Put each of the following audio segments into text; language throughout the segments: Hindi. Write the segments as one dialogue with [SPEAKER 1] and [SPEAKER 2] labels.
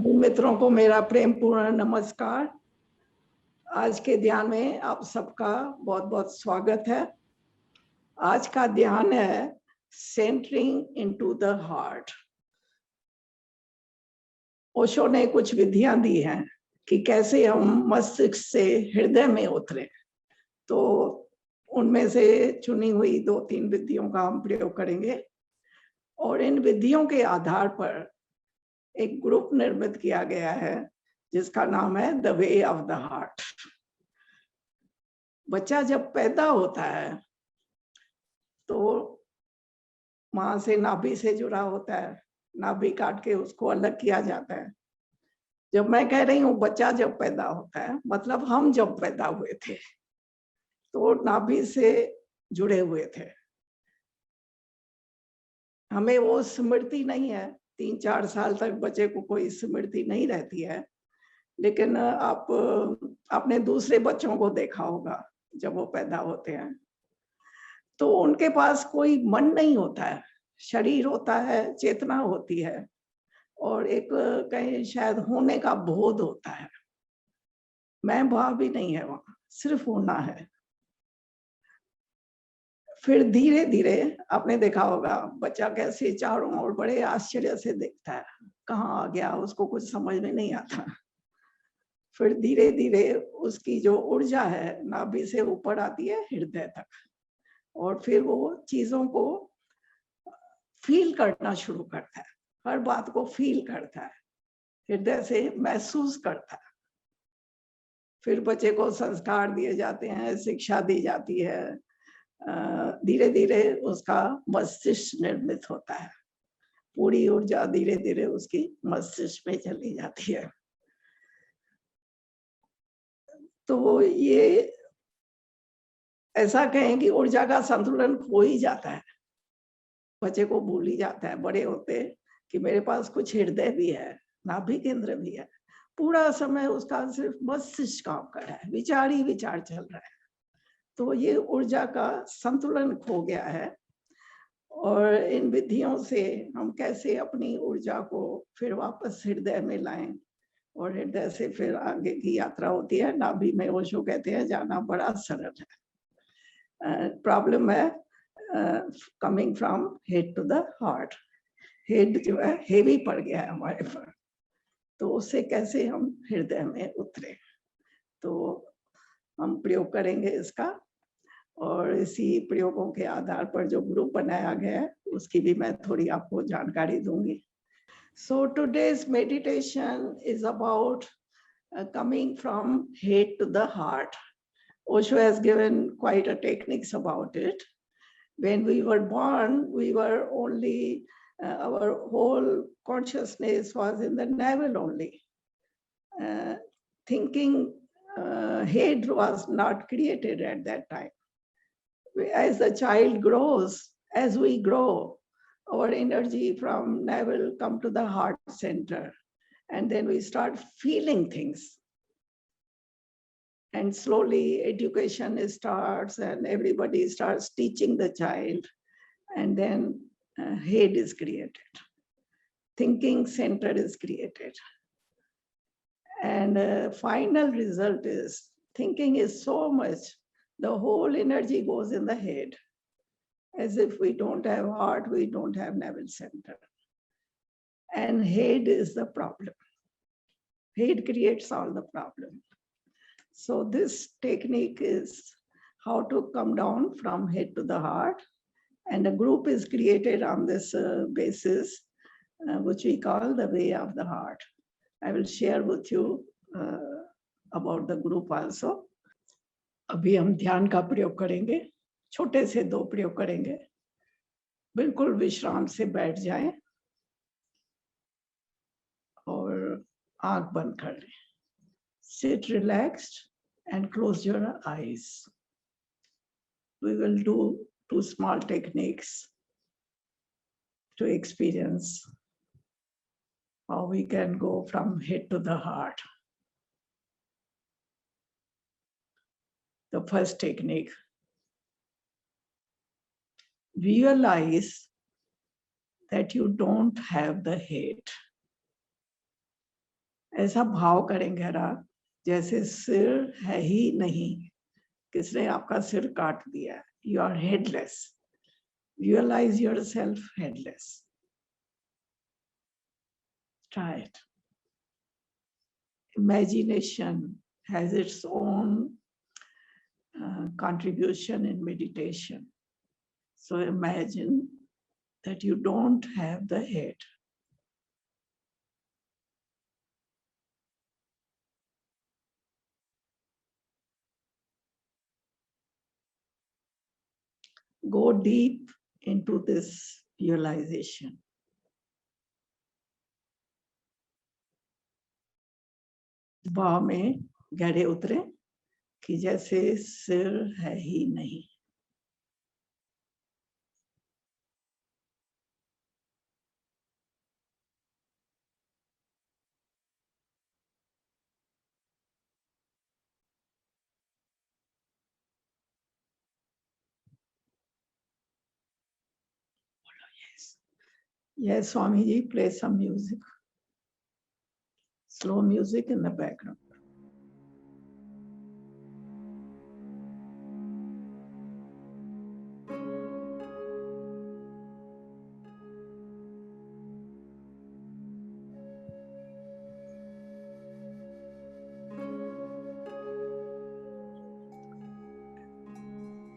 [SPEAKER 1] सभी मित्रों को मेरा प्रेम पूर्ण नमस्कार। आज के ध्यान में आप सबका बहुत बहुत स्वागत है। आज का ध्यान है centering into the heart. Osho ने कुछ विधियां दी हैं कि कैसे हम मस्तिष्क से हृदय में उतरे। तो उनमें से चुनी हुई 2-3 विधियों का हम प्रयोग करेंगे और इन विधियों के आधार पर एक ग्रुप निर्मित किया गया है जिसका नाम है the way of the heart. बच्चा जब पैदा होता है तो मां से नाभि से जुड़ा होता है, नाभि काट के उसको अलग किया जाता है। जब मैं कह रही हूँ बच्चा जब पैदा होता है, मतलब हम जब पैदा हुए थे तो नाभि से जुड़े हुए थे। हमें वो स्मृति नहीं है, 3-4 साल तक बच्चे को कोई स्मृति नहीं रहती है। लेकिन आप अपने दूसरे बच्चों को देखा होगा जब वो पैदा होते हैं तो उनके पास कोई मन नहीं होता है, शरीर होता है, चेतना होती है और एक कहीं शायद होने का बोध होता है। मैं भाव भी नहीं है वहां, सिर्फ होना है। फिर धीरे धीरे आपने देखा होगा बच्चा कैसे चारों ओर बड़े आश्चर्य से देखता है, कहाँ आ गया, उसको कुछ समझ में नहीं आता। फिर धीरे धीरे उसकी जो ऊर्जा है नाभि से ऊपर आती है हृदय तक और फिर वो चीजों को फील करना शुरू करता है, हर बात को फील करता है, हृदय से महसूस करता है। फिर बच्चे को संस्कार दिए जाते हैं, शिक्षा दी जाती है। धीरे धीरे उसका मस्तिष्क निर्मित होता है, पूरी ऊर्जा धीरे धीरे उसकी मस्तिष्क में चली जाती है। तो ये ऐसा कहें कि ऊर्जा का संतुलन खो ही जाता है, बच्चे को भूल ही जाता है बड़े होते कि मेरे पास कुछ हृदय भी है, नाभि केंद्र भी है। पूरा समय उसका सिर्फ मस्तिष्क काम कर रहा है, विचार ही विचार चल रहा है। तो ये ऊर्जा का संतुलन खो गया है। और इन विधियों से हम कैसे अपनी ऊर्जा को फिर वापस हृदय में लाएं और हृदय से फिर आगे की यात्रा होती है। नाभि में ओशो कहते हैं जाना बड़ा सरल है। प्रॉब्लम है coming from head to the heart. Head जो है हेवी पड़ गया है हमारे पर, तो उससे कैसे हम हृदय में उतरे। तो हम प्रयोग करेंगे इसका और इसी प्रयोगों के आधार पर जो ग्रुप बनाया गया है उसकी भी मैं थोड़ी आपको जानकारी दूंगी। So today's meditation is about coming from head to the heart. Osho has given quite a techniques about it. When we were born, we were only, our whole consciousness was in the navel only. Thinking head was not created at that time. As the child grows, as we grow, our energy from navel come to the heart center, and then we start feeling things. And slowly education starts and everybody starts teaching the child, and then head is created. Thinking center is created. And final result is thinking is so much, the whole energy goes in the head. As if we don't have heart, we don't have navel center. And head is the problem. Head creates all the problem. So this technique is how to come down from head to the heart. And a group is created on this basis, which we call the way of the heart. I will share with you about the group also. अभी हम ध्यान का प्रयोग करेंगे, छोटे से 2 प्रयोग करेंगे। बिल्कुल विश्राम से बैठ जाएं और आंख बंद कर लें। Sit relaxed and close your eyes. We will do 2 small techniques to experience how we can go from head to the heart. The first technique, visualize that you don't have the head. ऐसा भाव करें गहरा जैसे सिर है ही नहीं, किसने आपका सिर काट दिया. You are headless. Realize yourself headless. Try it. Imagination has its own contribution in meditation. So imagine that you don't have the head. Go deep into this realization. भाव में गहरे उतरे कि जैसे सिर है ही नहीं. Yes, Swamiji, play some music. Slow music in the background.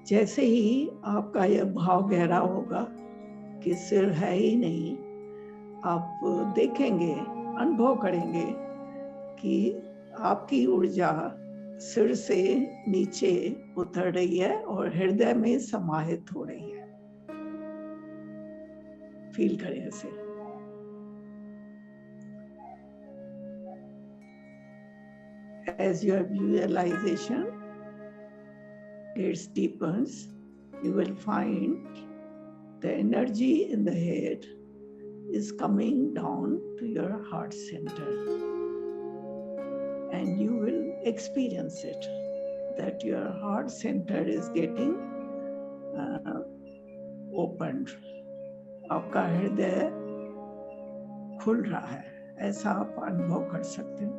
[SPEAKER 1] जैसे ही आपका यह भाव गहरा होगा कि सिर है ही नहीं, आप देखेंगे, अनुभव करेंगे कि आपकी ऊर्जा सिर से नीचे उतर रही है और हृदय में समाहित हो रही है. फील करें ऐसे. As your visualization gets deepens, you will find the energy in the head is coming down to your heart center, and you will experience it, that your heart center is getting opened. आपका हृदय खुल रहा है, ऐसा आप अनुभव कर सकते हो.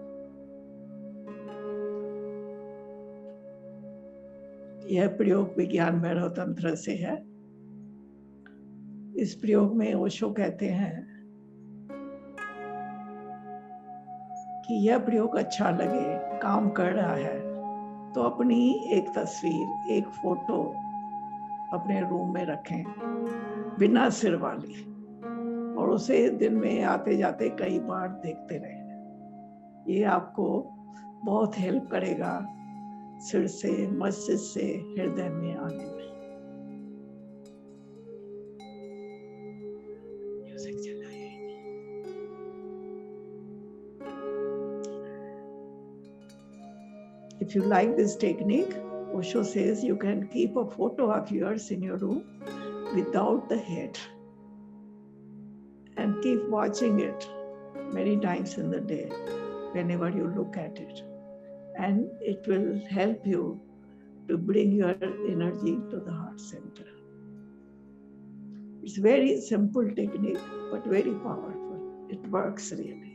[SPEAKER 1] यह प्रयोग विज्ञान भैरव तंत्र से है. इस प्रयोग में ओशो कहते हैं कि यह प्रयोग अच्छा लगे, काम कर रहा है, तो अपनी एक तस्वीर, एक फोटो अपने रूम में रखें, बिना सिर वाली, और उसे दिन में आते जाते कई बार देखते रहें. ये आपको बहुत हेल्प करेगा सिर से, मस्तिष्क से हृदय में आने में. म्यूजिक चलाइए. If you like this technique, Osho says you can keep a photo of yours in your room without the head and keep watching it many times in the day whenever you look at it, and it will help you to bring your energy to the heart center. It's very simple technique but very powerful. It works really.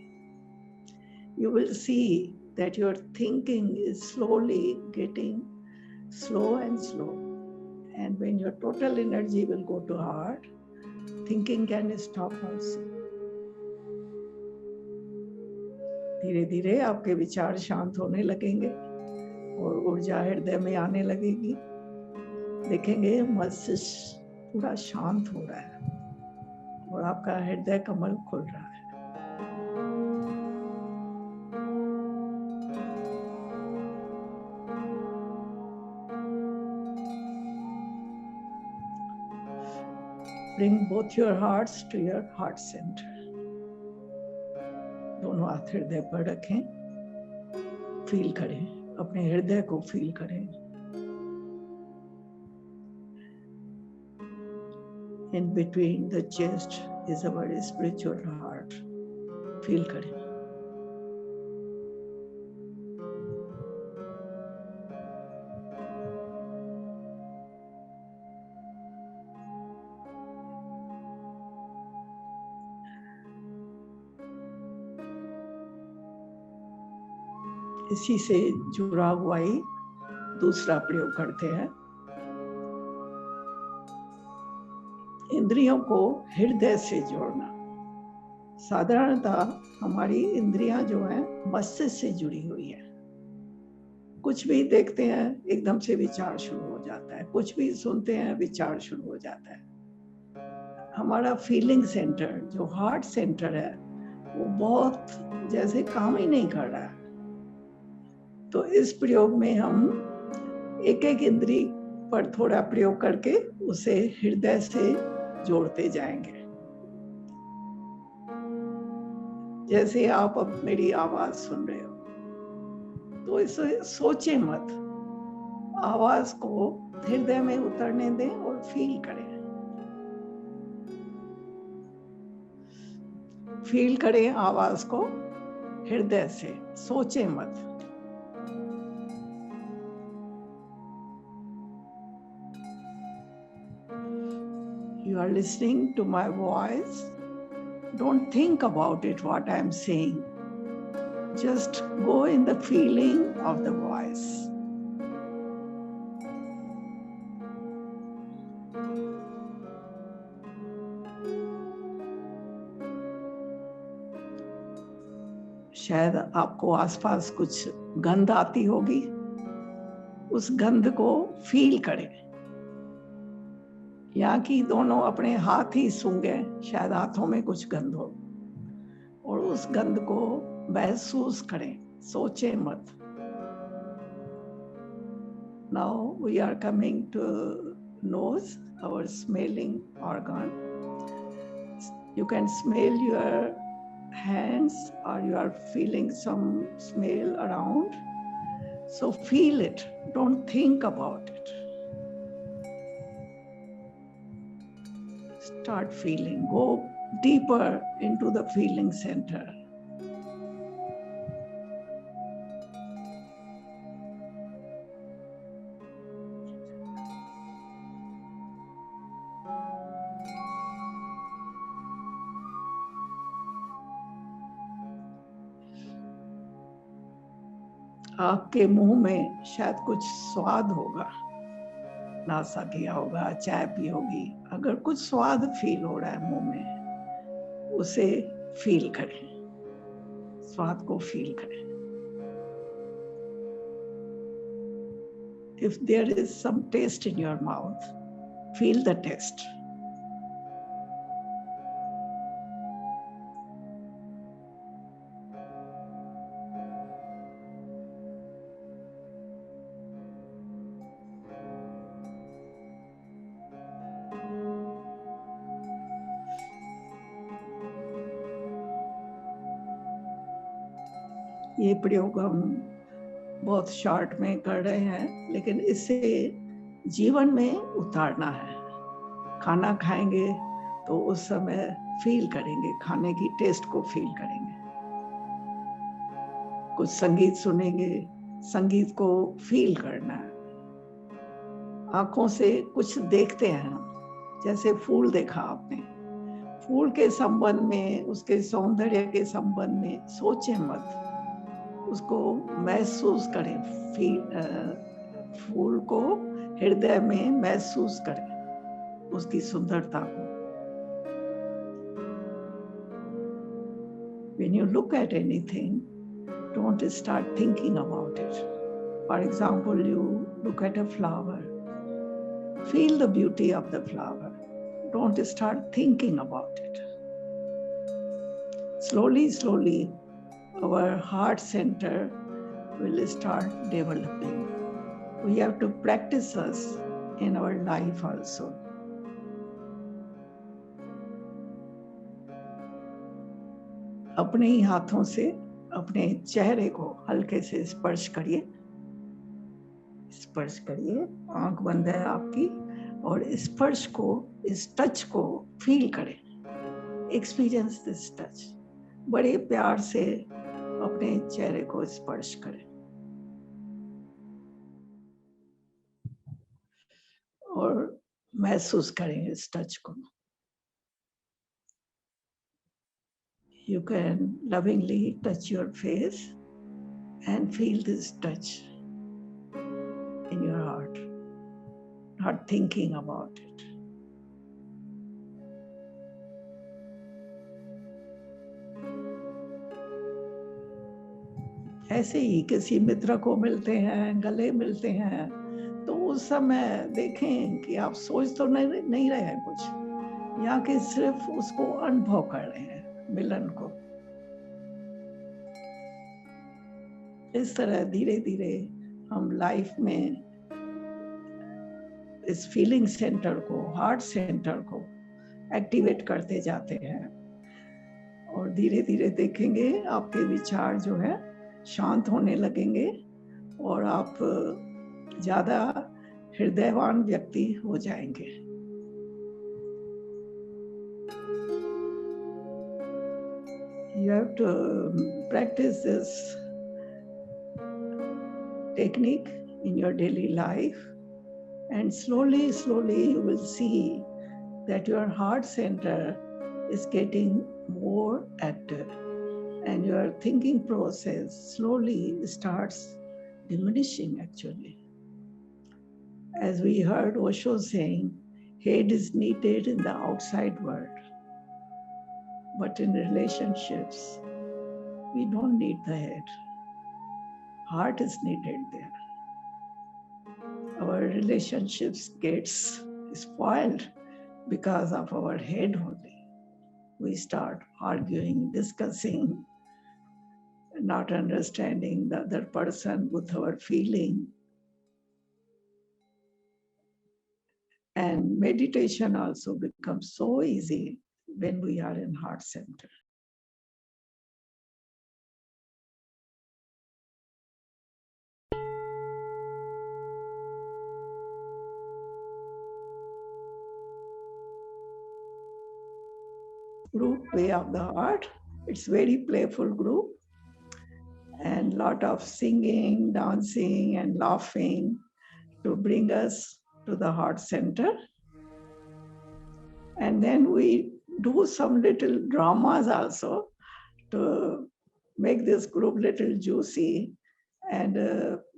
[SPEAKER 1] You will see that your thinking is slowly getting slow and slow, and when your total energy will go to heart, thinking can stop also. धीरे धीरे आपके विचार शांत होने लगेंगे और ऊर्जा हृदय में आने लगेगी. देखेंगे मस्तिष्क पूरा शांत हो रहा है और आपका हृदय कमल खुल रहा है. Bring both your hearts to your heart center. दोनों हाथ हृदय पर रखें. फील करें, अपने हृदय को फील करें. In between the chest is our spiritual heart. Feel करें. इसी से जुड़ा हुआ ही दूसरा प्रयोग करते हैं। इंद्रियों को हृदय से जोड़ना। साधारणतः हमारी इंद्रियां जो हैं मस्तिष्क से जुड़ी हुई है। कुछ भी देखते हैं एकदम से विचार शुरू हो जाता है, कुछ भी सुनते हैं विचार शुरू हो जाता है। हमारा फीलिंग सेंटर जो हार्ट सेंटर है वो बहुत जैसे काम ही नहीं कर रहा है। तो इस प्रयोग में हम एक एक इंद्री पर थोड़ा प्रयोग करके उसे हृदय से जोड़ते जाएंगे। जैसे आप अब मेरी आवाज सुन रहे हो तो इसे सोचे मत, आवाज को हृदय में उतरने दें और फील करें। फील करें आवाज को हृदय से, सोचे मत। You are listening to my voice. Don't think about it, what I am saying. Just go in the feeling of the voice. शायद आपको आसपास कुछ गंध आती होगी, उस गंध को फील करें। यहाँ की दोनों अपने हाथ ही सूंघे, शायद हाथों में कुछ गंध हो, और उस गंध को महसूस करें, सोचे मत। Now we are coming to nose, our smelling organ. You can smell your hands or you are feeling some smell around. So feel it, don't think about it. Start feeling, go deeper into the feeling center. आपके मुंह में शायद कुछ स्वाद होगा, नाश्ता किया होगा, चाय पी होगी। अगर कुछ स्वाद फील हो रहा है मुंह में, उसे फील करें, स्वाद को फील करें। If there is some taste in your mouth, feel the taste. ये प्रयोग हम बहुत शॉर्ट में कर रहे हैं, लेकिन इसे जीवन में उतारना है। खाना खाएंगे तो उस समय फील करेंगे, खाने की टेस्ट को फील करेंगे। कुछ संगीत सुनेंगे, संगीत को फील करना है। आंखों से कुछ देखते हैं, जैसे फूल देखा आपने, फूल के संबंध में, उसके सौंदर्य के संबंध में सोचे मत, उसको महसूस करें। फूल को हृदय में महसूस करें, उसकी सुंदरता को। When you look at anything, don't start thinking about it. For example, you look at a flower. Feel the beauty of the flower. Don't start thinking about it. Slowly, slowly, our heart center will start developing. We have to practice this in our life also. अपने ही हाथों से अपने चेहरे को हल्के से स्पर्श करिए, स्पर्श करिए। आंख बंद है आपकी, और स्पर्श को, इस टच को फील करें। Experience this touch. बड़े प्यार से अपने चेहरे को स्पर्श करें और महसूस करें इस टच को। You can lovingly touch your face and feel this touch in your heart, not thinking about it. ऐसे ही किसी मित्र को मिलते हैं, गले मिलते हैं, तो उस समय देखें कि आप सोच तो नहीं रहे हैं कुछ, या कि सिर्फ उसको अनुभव कर रहे हैं मिलन को। इस तरह धीरे धीरे हम लाइफ में इस फीलिंग सेंटर को, हार्ट सेंटर को एक्टिवेट करते जाते हैं, और धीरे धीरे देखेंगे आपके विचार जो है शांत होने लगेंगे और आप ज्यादा हृदयवान व्यक्ति हो जाएंगे। You have to practice this technique in your daily life, and slowly you will see that your heart center is getting more active, and your thinking process slowly starts diminishing actually. As we heard Osho saying, head is needed in the outside world, but in relationships, we don't need the head. Heart is needed there. Our relationships gets spoiled because of our head only. We start arguing, discussing, not understanding the other person with our feeling. And meditation also becomes so easy when we are in heart center. Group Way of the Heart. It's very playful group, and lot of singing, dancing, and laughing to bring us to the heart center. And then we do some little dramas also to make this group little juicy, and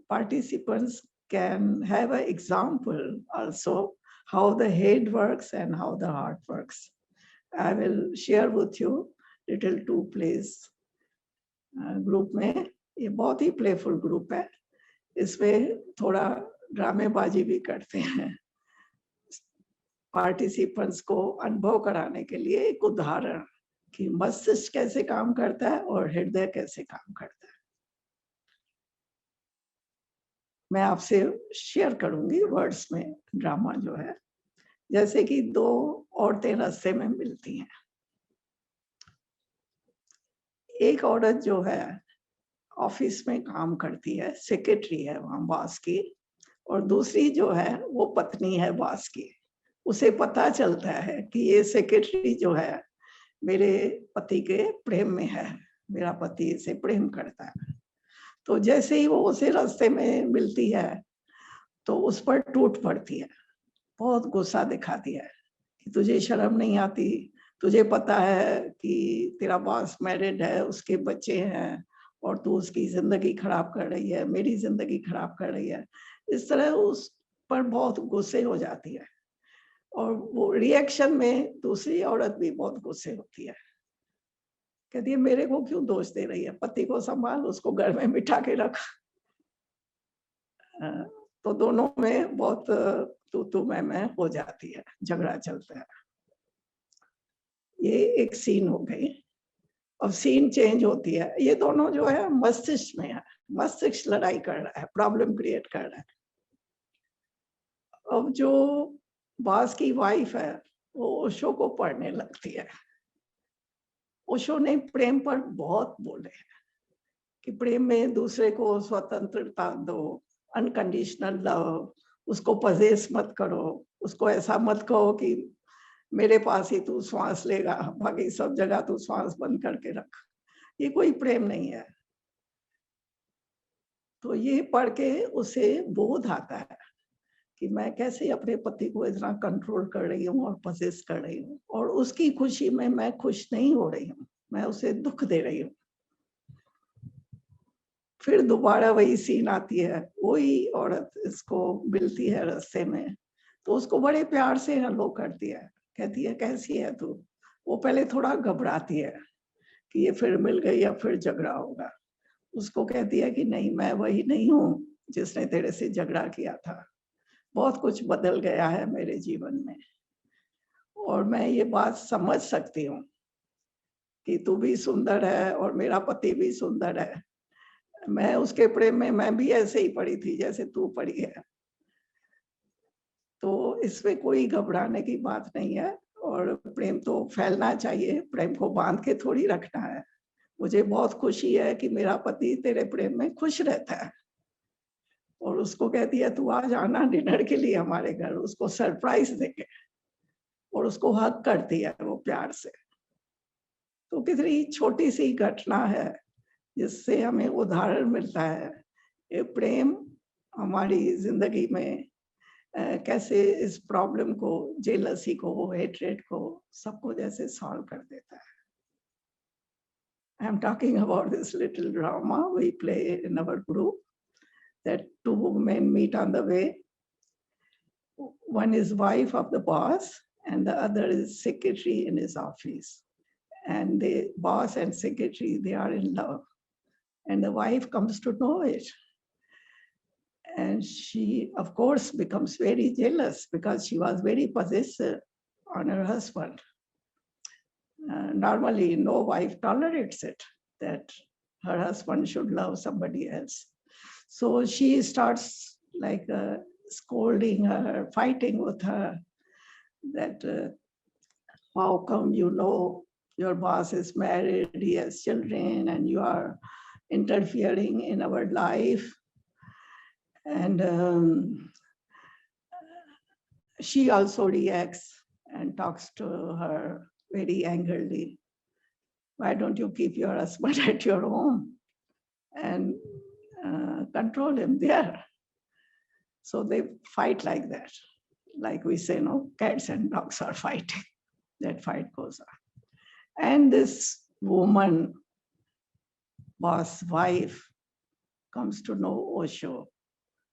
[SPEAKER 1] participants can have an example also how the head works and how the heart works. I will share with you little 2 plays group में। ये बहुत ही प्लेफुल ग्रुप है, इसमें थोड़ा ड्रामेबाजी भी करते हैं। पार्टिसिपेंट्स को अनुभव कराने के लिए एक उदाहरण कि मस्तिष्क कैसे काम करता है और हृदय कैसे काम करता है, मैं आपसे शेयर करूंगी वर्ड्स में। ड्रामा जो है, जैसे कि 2 औरतें रास्ते में मिलती हैं। एक औरत जो है ऑफिस में काम करती है, सेक्रेटरी है वहां बॉस की, और दूसरी जो है वो पत्नी है बॉस की। उसे पता चलता है कि ये सेक्रेटरी जो है मेरे पति के प्रेम में है, मेरा पति इसे प्रेम करता है। तो जैसे ही वो उसे रास्ते में मिलती है तो उस पर टूट पड़ती है, बहुत गुस्सा दिखाती है कि तुझे शर्म नहीं आती, तुझे पता है कि तेरा बॉस मैरिड है, उसके बच्चे हैं, और तू उसकी जिंदगी खराब कर रही है, मेरी जिंदगी खराब कर रही है। इस तरह उस पर बहुत गुस्से हो जाती है, और वो रिएक्शन में दूसरी औरत भी बहुत गुस्से होती है, कहती है मेरे को क्यों दोष दे रही है, पति को संभाल, उसको घर में बिठा के रख। तो दोनों में बहुत तू मैं हो जाती है, झगड़ा चलता है। ये एक सीन हो गई। अब सीन चेंज होती है, ये दोनों जो है मस्तिष्क में है, मस्तिष्क लड़ाई कर रहा है, प्रॉब्लम क्रिएट कर रहा है। अब जो बॉस की वाइफ है वो ओशो को पढ़ने लगती है। ओशो ने प्रेम पर बहुत बोले कि प्रेम में दूसरे को स्वतंत्रता दो, अनकंडीशनल लव, उसको पजेस मत करो, उसको ऐसा मत कहो कि मेरे पास ही तू श्वास लेगा, बाकी सब जगह तू श्वास बंद करके रख, ये कोई प्रेम नहीं है। तो ये पढ़ के उसे बोध आता है कि मैं कैसे अपने पति को इतना कंट्रोल कर रही हूँ और पजेस कर रही हूँ, और उसकी खुशी में मैं खुश नहीं हो रही हूँ, मैं उसे दुख दे रही हूँ। फिर दोबारा वही सीन आती है, वही औरत इसको मिलती है रास्ते में, तो उसको बड़े प्यार से हेलो करती है, कहती है कैसी है तू। वो पहले थोड़ा घबराती है कि ये फिर मिल गई या फिर झगड़ा होगा। उसको कहती है कि नहीं, मैं वही नहीं हूँ जिसने तेरे से झगड़ा किया था, बहुत कुछ बदल गया है मेरे जीवन में, और मैं ये बात समझ सकती हूँ कि तू भी सुंदर है और मेरा पति भी सुंदर है। मैं उसके प्रेम में मैं भी ऐसे ही पड़ी थी जैसे तू पड़ी है, तो इसमें कोई घबराने की बात नहीं है। और प्रेम तो फैलना चाहिए, प्रेम को बांध के थोड़ी रखना है। मुझे बहुत खुशी है कि मेरा पति तेरे प्रेम में खुश रहता है। और उसको कहती है तू आज आना डिनर के लिए हमारे घर, उसको सरप्राइज देंगे, और उसको हक करती है वो प्यार से। तो कितनी छोटी सी घटना है जिससे हमें उदाहरण मिलता है ये प्रेम हमारी जिंदगी में कैसे इस प्रॉब्लम को, जेलसी को, हेट्रेड को, सबको जैसे सॉल्व कर देता है। I am talking about this little drama we play in our group, that two men meet on the way. One is wife of the boss and the other is secretary in his office. And the boss and secretary, they are in love. And the wife comes to know it. And she, of course, becomes very jealous because she was very possessive on her husband. Normally, no wife tolerates it, that her husband should love somebody else. So she starts like scolding her, fighting with her, that how come you know your boss is married, he has children, and you are interfering in our life. And she also reacts and talks to her very angrily. Why don't you keep your husband at your home and control him there? So they fight like that. Like we say, no, cats and dogs are fighting. That fight goes on. And this woman, boss wife, comes to know Osho.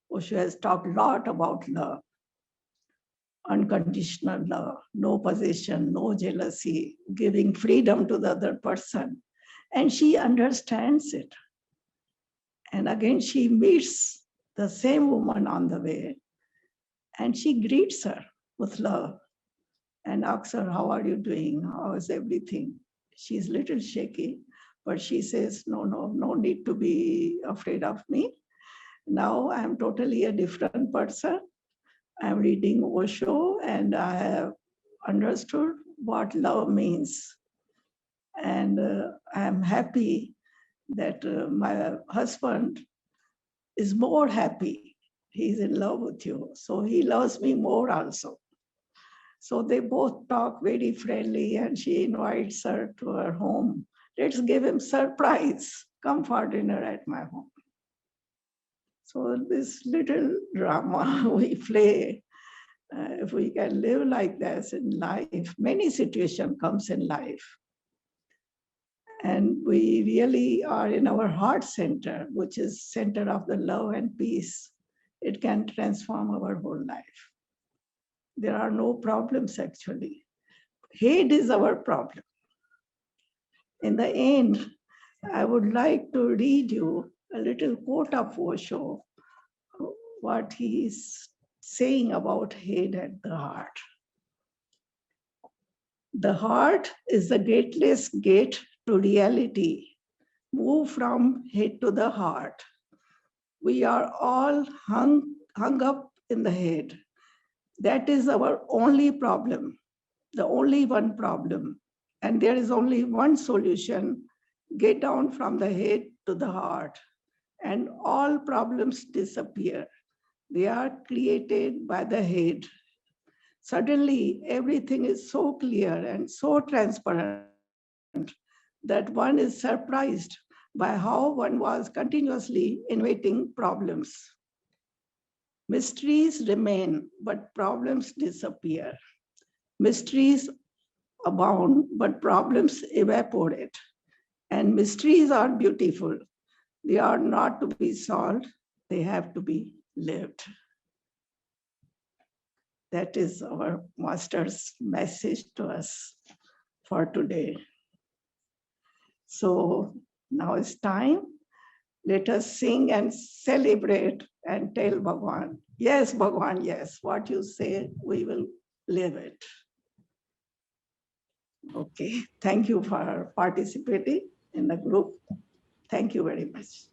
[SPEAKER 1] Osho has talked a lot about love, unconditional love, no possession, no jealousy, giving freedom to the other person. And she understands it. And again, she meets the same woman on the way, and she greets her with love and asks her, how are you doing? How is everything? She's a little shaky, but she says, no need to be afraid of me. Now I'm totally a different person. I'm reading Osho and I have understood what love means. And I'm happy that my husband is more happy. He's in love with you. So he loves me more also. So they both talk very friendly and she invites her to her home. Let's give him surprise. Come for dinner at my home. So this little drama we play, if we can live like this in life, many situations comes in life. And we really are in our heart center, which is center of the love and peace. It can transform our whole life. There are no problems actually. Hate is our problem. In the end, I would like to read you a little quote of Osho, what he is saying about hate at the heart. The heart is the gateless gate to reality. Move from head to the heart. We are all hung up in the head. That is our only problem, the only one problem. And there is only one solution. Get down from the head to the heart, and all problems disappear. They are created by the head. Suddenly, everything is so clear and so transparent that one is surprised by how one was continuously inventing problems. Mysteries remain, but problems disappear. Mysteries abound, but problems evaporate. And mysteries are beautiful. They are not to be solved, they have to be lived. That is our master's message to us for today. So now it's time. Let us sing and celebrate and tell Bhagwan, yes, Bhagwan, yes, what you say, we will live it. Okay, thank you for participating in the group. Thank you very much.